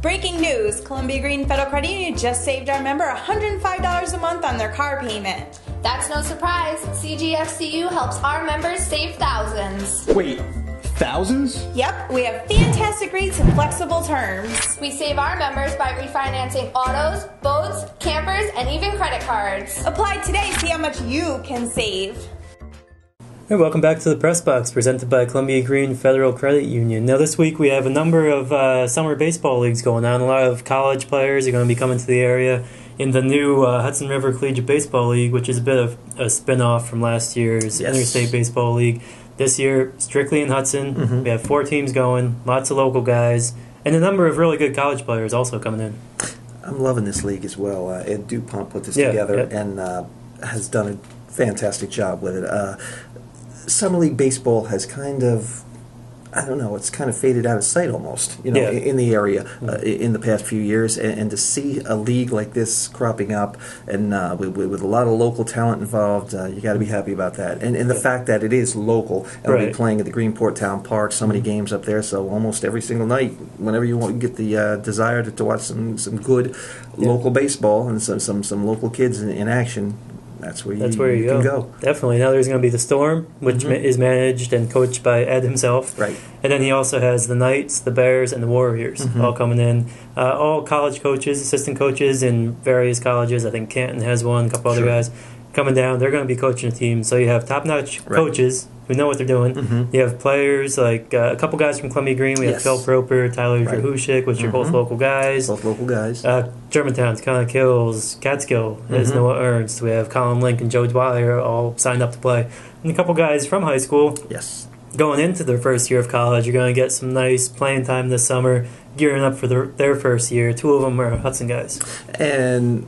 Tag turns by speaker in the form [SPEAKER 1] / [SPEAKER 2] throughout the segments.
[SPEAKER 1] Breaking news, Columbia Green Federal Credit Union just saved our member $105 a month on their car payment.
[SPEAKER 2] That's no surprise. CGFCU helps our members save thousands.
[SPEAKER 3] Wait, thousands?
[SPEAKER 1] Yep, we have fantastic rates and flexible terms.
[SPEAKER 2] We save our members by refinancing autos, boats, campers, and even credit cards.
[SPEAKER 1] Apply today, see how much you can save.
[SPEAKER 4] Hey, welcome back to the Press Box, presented by Columbia Green Federal Credit Union. Now, this week we have a number of summer baseball leagues going on. A lot of college players are going to be coming to the area in the new Hudson River Collegiate Baseball League, which is a bit of a spin-off from last year's Interstate Baseball League. This year, strictly in Hudson. We have 4 teams going, lots of local guys, and a number of really good college players also coming in.
[SPEAKER 5] I'm loving this league as well. Ed Dupont put this together and has done a fantastic job with it. Summer League baseball has kind of, I don't know, it's kind of faded out of sight almost, in the area in the past few years. And to see a league like this cropping up and with a lot of local talent involved, you got to be happy about that. And the fact that it is local, and we'll be playing at the Greenport Town Park, so many games up there, so almost every single night, whenever you want to get the desire to watch some good local baseball and some local kids in action, that's where you can go.
[SPEAKER 4] Definitely. Now there's going to be the Storm, which is managed and coached by Ed himself.
[SPEAKER 5] Right.
[SPEAKER 4] And then he also has the Knights, the Bears, and the Warriors all coming in. All college coaches, assistant coaches in various colleges. I think Canton has one, a couple other guys coming down. They're going to be coaching a team. So you have top-notch coaches who know what they're doing. You have players like a couple guys from Columbia Green. We have Phil Proper, Tyler Drahushik, which are both local guys.
[SPEAKER 5] Both local guys.
[SPEAKER 4] Germantown's Connor Kills, Catskill is Noah Ernst. We have Colin Link and Joe Dwyer all signed up to play. And a couple guys from high school going into their first year of college. You're going to get some nice playing time this summer, gearing up for their first year. 2 of them are Hudson guys.
[SPEAKER 5] And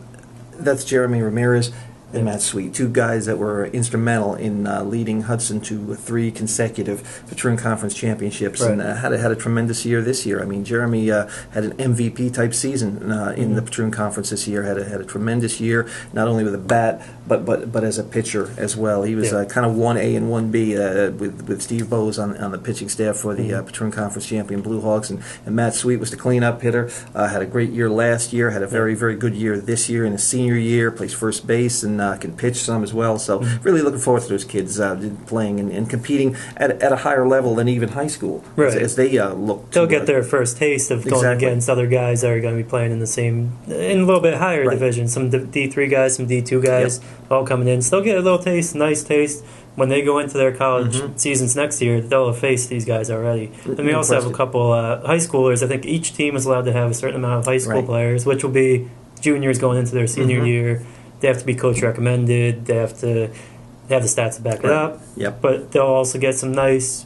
[SPEAKER 5] that's Jeremy Ramirez and Matt Sweet, 2 guys that were instrumental in leading Hudson to 3 consecutive Patroon Conference championships, and had a tremendous year this year. I mean, Jeremy had an MVP type season in the Patroon Conference this year. Had a tremendous year, not only with a bat but as a pitcher as well. He was kind of 1A and 1B with Steve Bowes on the pitching staff for the Patroon Conference champion Blue Hawks, and Matt Sweet was the cleanup hitter. Had a great year last year. Had a very, very good year this year in his senior year. Plays first base and can pitch some as well. So really looking forward to those kids playing and competing at a higher level than even high school as they look.
[SPEAKER 4] They'll get their first taste of going against other guys that are going to be playing in a little bit higher division. Some D3 guys, some D2 guys, all coming in. So they'll get a little taste, nice taste. When they go into their college seasons next year, they'll have faced these guys already. And we also have a couple high schoolers. I think each team is allowed to have a certain amount of high school players, which will be juniors going into their senior year. They have to be coach recommended. They have the stats to back it up. But they'll also get some nice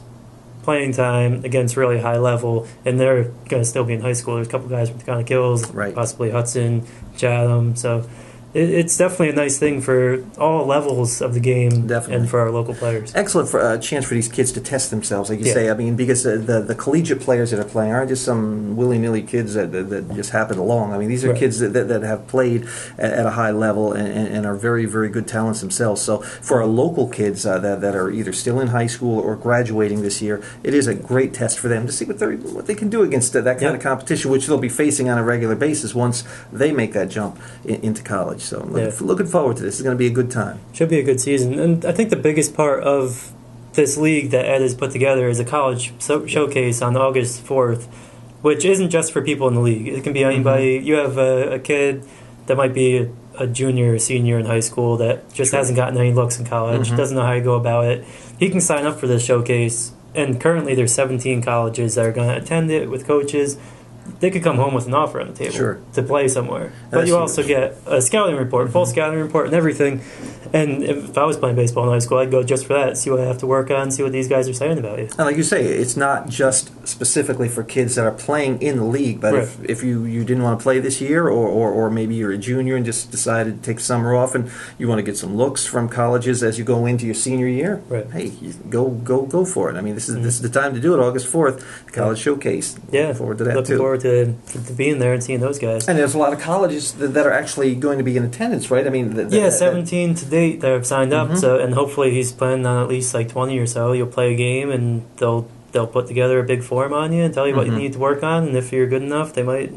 [SPEAKER 4] playing time against really high level, and they're going to still be in high school. There's a couple guys from Takana Kills, possibly Hudson, Chatham. So it's definitely a nice thing for all levels of the game and for our local players.
[SPEAKER 5] Excellent for a chance for these kids to test themselves, like you say. I mean, because the collegiate players that are playing aren't just some willy-nilly kids that just happen along. I mean, these are kids that have played at a high level and are very, very good talents themselves. So for our local kids that are either still in high school or graduating this year, it is a great test for them to see what they can do against that kind of competition, which they'll be facing on a regular basis once they make that jump into college. So looking forward to this. It's going to be a good time.
[SPEAKER 4] Should be a good season. And I think the biggest part of this league that Ed has put together is a college showcase on August 4th, which isn't just for people in the league. It can be anybody. You have a kid that might be a junior or senior in high school that just hasn't gotten any looks in college, doesn't know how to go about it. He can sign up for this showcase, and currently there's 17 colleges that are going to attend it with coaches. They could come home with an offer on the table to play somewhere. But you also get a scouting report, full scouting report and everything. And if I was playing baseball in high school, I'd go just for that, see what I have to work on, see what these guys are saying about you.
[SPEAKER 5] And like you say, it's not just specifically for kids that are playing in the league, but if you didn't want to play this year, or maybe you're a junior and just decided to take summer off and you want to get some looks from colleges as you go into your senior year, hey, go for it. I mean, this is the time to do it, August 4th, the College Showcase.
[SPEAKER 4] Yeah,
[SPEAKER 5] looking forward to that
[SPEAKER 4] looking forward to being there and seeing those guys.
[SPEAKER 5] And there's a lot of colleges that are actually going to be in attendance, right? I mean,
[SPEAKER 4] 17 to date that have signed up. So, and hopefully he's planning on at least like 20 or so. You'll play a game and they'll put together a big form on you and tell you what you need to work on. And if you're good enough, they might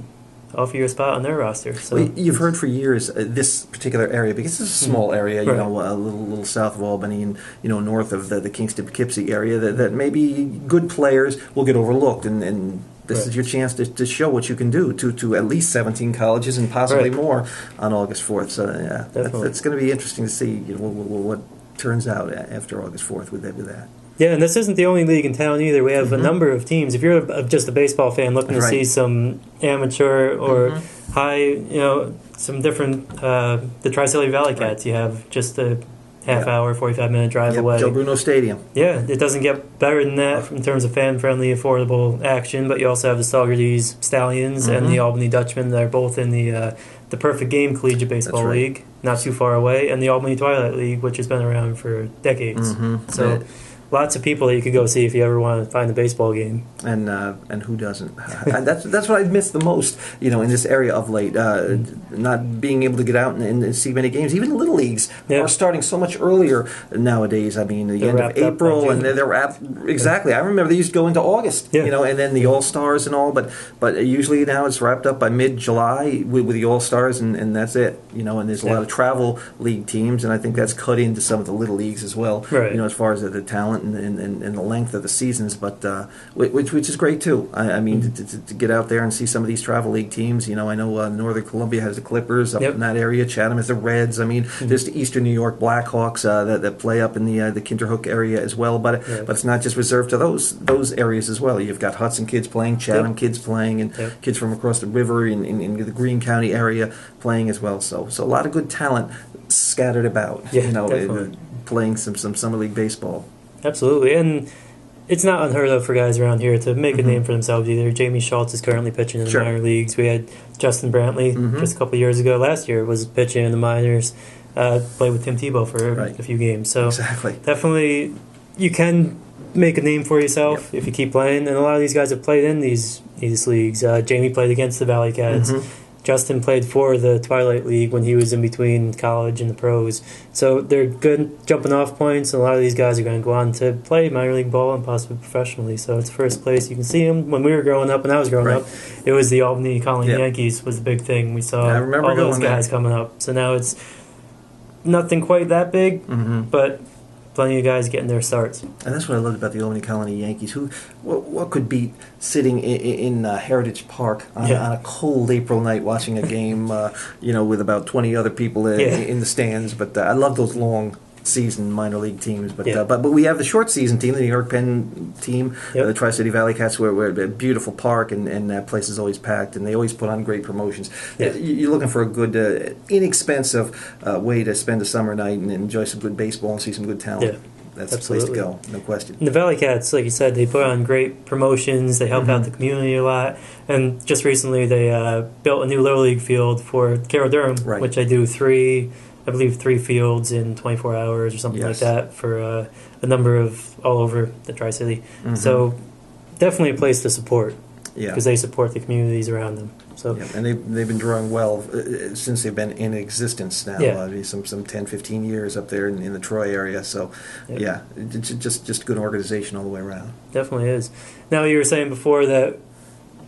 [SPEAKER 4] offer you a spot on their roster. So
[SPEAKER 5] well, you've heard for years this particular area, because it's a small area, you know, a little south of Albany and, you know, north of the Kingston-Poughkeepsie area, that maybe good players will get overlooked, and this is your chance to show what you can do to at least 17 colleges and possibly more on August 4th. So, yeah, that's going to be interesting to see, you know, what turns out after August 4th with that.
[SPEAKER 4] Yeah, and this isn't the only league in town either. We have a number of teams. If you're just a baseball fan looking to see some amateur or high, you know, some different, the Tri-City Valley Cats, you have just a half-hour, 45-minute drive away.
[SPEAKER 5] Joe Bruno Stadium.
[SPEAKER 4] Yeah, it doesn't get better than that in terms of fan-friendly, affordable action, but you also have the Saugerties Stallions and the Albany Dutchmen that are both in the Perfect Game Collegiate Baseball League, not too far away, and the Albany Twilight League, which has been around for decades. So lots of people that you could go see if you ever want to find a baseball game.
[SPEAKER 5] And who doesn't? And that's what I've missed the most, you know, in this area of late. Not being able to get out and see many games. Even the little leagues are starting so much earlier nowadays. I mean, the end of April, and they're wrapped. Exactly. I remember they used to go into August, you know, and then the All Stars and all. But usually now it's wrapped up by mid-July with the All Stars, and that's it. You know, and there's a lot of travel league teams, and I think that's cut into some of the little leagues as well. You know, as far as the talent and the length of the seasons, but which is great too. I mean, to get out there and see some of these travel league teams. You know, I know Northern Columbia has the Clippers up in that area. Chatham has the Reds. I mean, there's the Eastern New York Blackhawks that play up in the Kinderhook area as well. But it's not just reserved to those areas as well. You've got Hudson kids playing, Chatham kids playing, and kids from across the river in the Greene County area playing as well. So a lot of good talent scattered about. You know, playing some summer league baseball.
[SPEAKER 4] Absolutely, and it's not unheard of for guys around here to make a name for themselves either. Jamie Schultz is currently pitching in the minor leagues. We had Justin Brantley just a couple of years ago. Last year was pitching in the minors. Played with Tim Tebow for a few games. So definitely you can make a name for yourself if you keep playing. And a lot of these guys have played in these leagues. Jamie played against the Valley Cats. Justin played for the Twilight League when he was in between college and the pros. So they're good jumping off points, and a lot of these guys are going to go on to play minor league ball and possibly professionally. So it's first place. You can see them. When we were growing up, when I was growing up, it was the Albany Colony Yankees was the big thing. We saw all those guys coming up. So now it's nothing quite that big, but plenty of guys getting their starts.
[SPEAKER 5] And that's what I loved about the Albany Colony Yankees. What could beat sitting in Heritage Park on a cold April night watching a game, you know, with about 20 other people in the stands. But I love those long season minor league teams, but we have the short season team, the New York Penn team, the Tri-City Valley Cats, where we're a beautiful park, and that place is always packed, and they always put on great promotions. You're looking for a good, inexpensive way to spend a summer night and enjoy some good baseball and see some good talent. That's the place to go, no question.
[SPEAKER 4] And the Valley Cats, like you said, they put on great promotions. They help out the community a lot. And just recently, they built a new Little League field for Carroll Durham, which I do three fields in 24 hours or something like that for a number of all over the Tri-City. So definitely a place to support because they support the communities around them. So
[SPEAKER 5] and they've been drawing well since they've been in existence now. Some 10, 15 years up there in the Troy area. So it's just good organization all the way around.
[SPEAKER 4] Definitely is. Now you were saying before that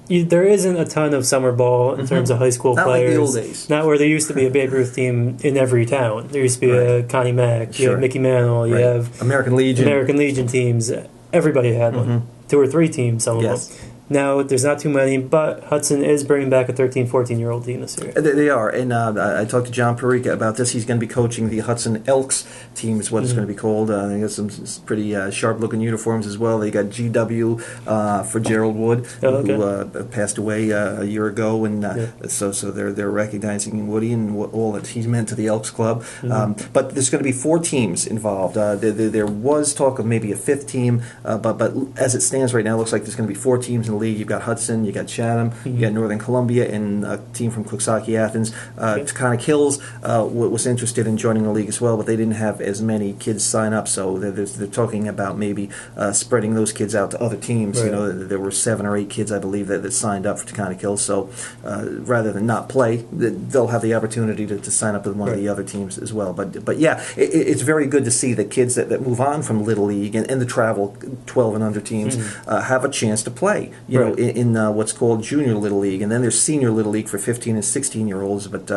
[SPEAKER 4] there isn't a ton of summer ball in terms of high school
[SPEAKER 5] not
[SPEAKER 4] players.
[SPEAKER 5] Like the old days.
[SPEAKER 4] Not where there used to be a Babe Ruth team in every town. There used to be a Connie Mack, you have Mickey Mantle, you have
[SPEAKER 5] American Legion
[SPEAKER 4] teams. Everybody had one. 2 or 3 teams, some of them. Now, there's not too many, but Hudson is bringing back a 13, 14-year-old team this year.
[SPEAKER 5] They are, and I talked to John Perica about this. He's going to be coaching the Hudson Elks team is what it's going to be called. They got some pretty sharp-looking uniforms as well. They got GW for Gerald Wood, who passed away a year ago, and so they're recognizing Woody and all that he's meant to the Elks Club. But there's going to be 4 teams involved. There was talk of maybe a 5th team, but as it stands right now, it looks like there's going to be 4 teams in the league. You've got Hudson, you got Chatham, you got Northern Columbia, and a team from Coxsackie, Athens. Taconic Hills was interested in joining the league as well, but they didn't have as many kids sign up, so they're talking about maybe spreading those kids out to other teams. You know, there were 7 or 8 kids, I believe, that signed up for Taconic Hills, so rather than not play, they'll have the opportunity to sign up with one of the other teams as well. But yeah, it's very good to see that kids that move on from Little League and the travel 12 and under teams have a chance to play. know, in what's called Junior Little League, and then there's Senior Little League for 15 and 16-year-olds. But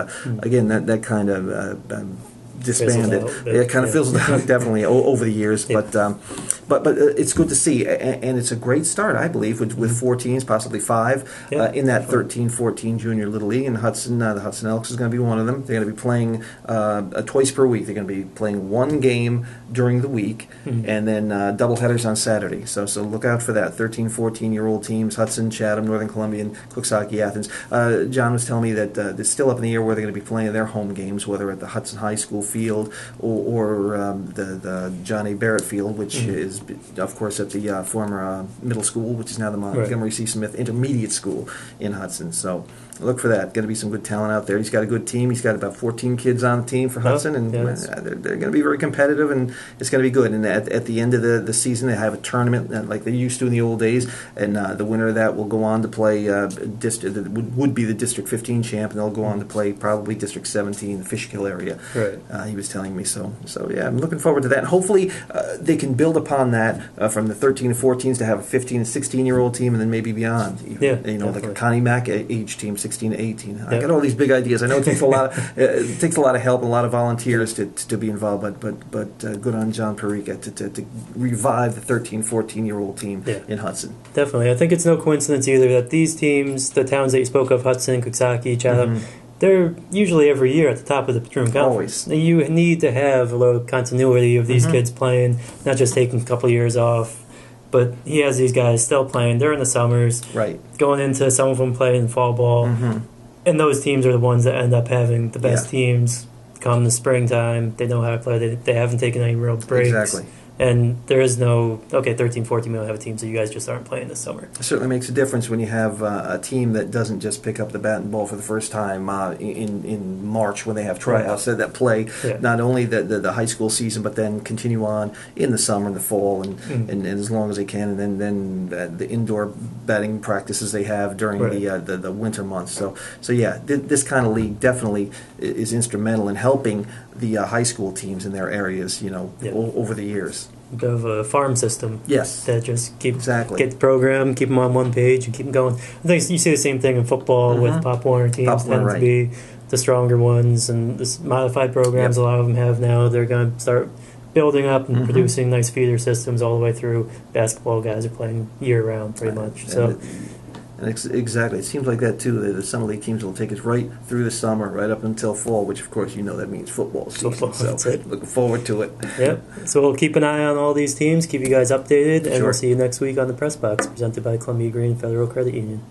[SPEAKER 5] again, that kind of disbanded. It kind of fizzled out definitely over the years, but it's good to see, and it's a great start, I believe, with 4 teams, possibly 5 in that 13-14 Junior Little League. And Hudson, the Hudson Elks is going to be one of them. They're going to be playing twice per week. They're going to be playing 1 game during the week, and then double headers on Saturday. So look out for that. 13-14-year-old teams: Hudson, Chatham, Northern Columbia, and Coxsackie, Athens. John was telling me that it's still up in the air where they're going to be playing their home games, whether at the Hudson High School field or the John A. Barrett field, which is, of course, at the former middle school, which is now the Montgomery C. Smith Intermediate School in Hudson. So look for that. Going to be some good talent out there. He's got a good team. He's got about 14 kids on the team for Hudson, and they're going to be very competitive, and it's going to be good. And at the end of the season, they have a tournament like they used to in the old days, and the winner of that will go on to play would be the District 15 champ, and they'll go on to play probably District 17, the Fishkill area. He was telling me so. Yeah, I'm looking forward to that. And hopefully, they can build upon that from the 13 and 14s to have a 15 and 16-year-old team, and then maybe beyond. Like a Connie Mack age team, 16 to 18. I got all these big ideas. I know it takes a lot. It takes a lot of help and a lot of volunteers to be involved. But good on John Perica to revive the 13, 14-year-old team in Hudson.
[SPEAKER 4] Definitely, I think it's no coincidence either that these teams, the towns that you spoke of, Hudson, Coxsackie, Chatham. They're usually every year at the top of the Patroon Conference.
[SPEAKER 5] Always.
[SPEAKER 4] You need to have a little continuity of these kids playing, not just taking a couple of years off. But he has these guys still playing during the summers, going into some of them playing in fall ball. And those teams are the ones that end up having the best teams come the springtime. They know how to play. They haven't taken any real breaks.
[SPEAKER 5] Exactly.
[SPEAKER 4] And there is no, 13, 14, we don't have a team, so you guys just aren't playing this summer.
[SPEAKER 5] It certainly makes a difference when you have a team that doesn't just pick up the bat and ball for the first time in March when they have tryouts that play not only the high school season, but then continue on in the summer and the fall and as long as they can, and then the indoor batting practices they have during the winter months. So yeah, this kind of league definitely is instrumental in helping the high school teams in their areas, over the years.
[SPEAKER 4] Of a farm system.
[SPEAKER 5] Yes.
[SPEAKER 4] That just get the program, keep them on one page, and keep them going. I think you see the same thing in football with Pop Warner teams tend to be the stronger ones, and this modified programs a lot of them have now. They're going to start building up and producing nice feeder systems all the way through. Basketball guys are playing year-round pretty much. So.
[SPEAKER 5] And exactly. It seems like that, too. The summer league teams will take us right through the summer, right up until fall, which, of course, that means football season.
[SPEAKER 4] That's it.
[SPEAKER 5] Looking forward to it.
[SPEAKER 4] Yep. So we'll keep an eye on all these teams, keep you guys updated, and we'll see you next week on the Press Box, presented by Columbia Green Federal Credit Union.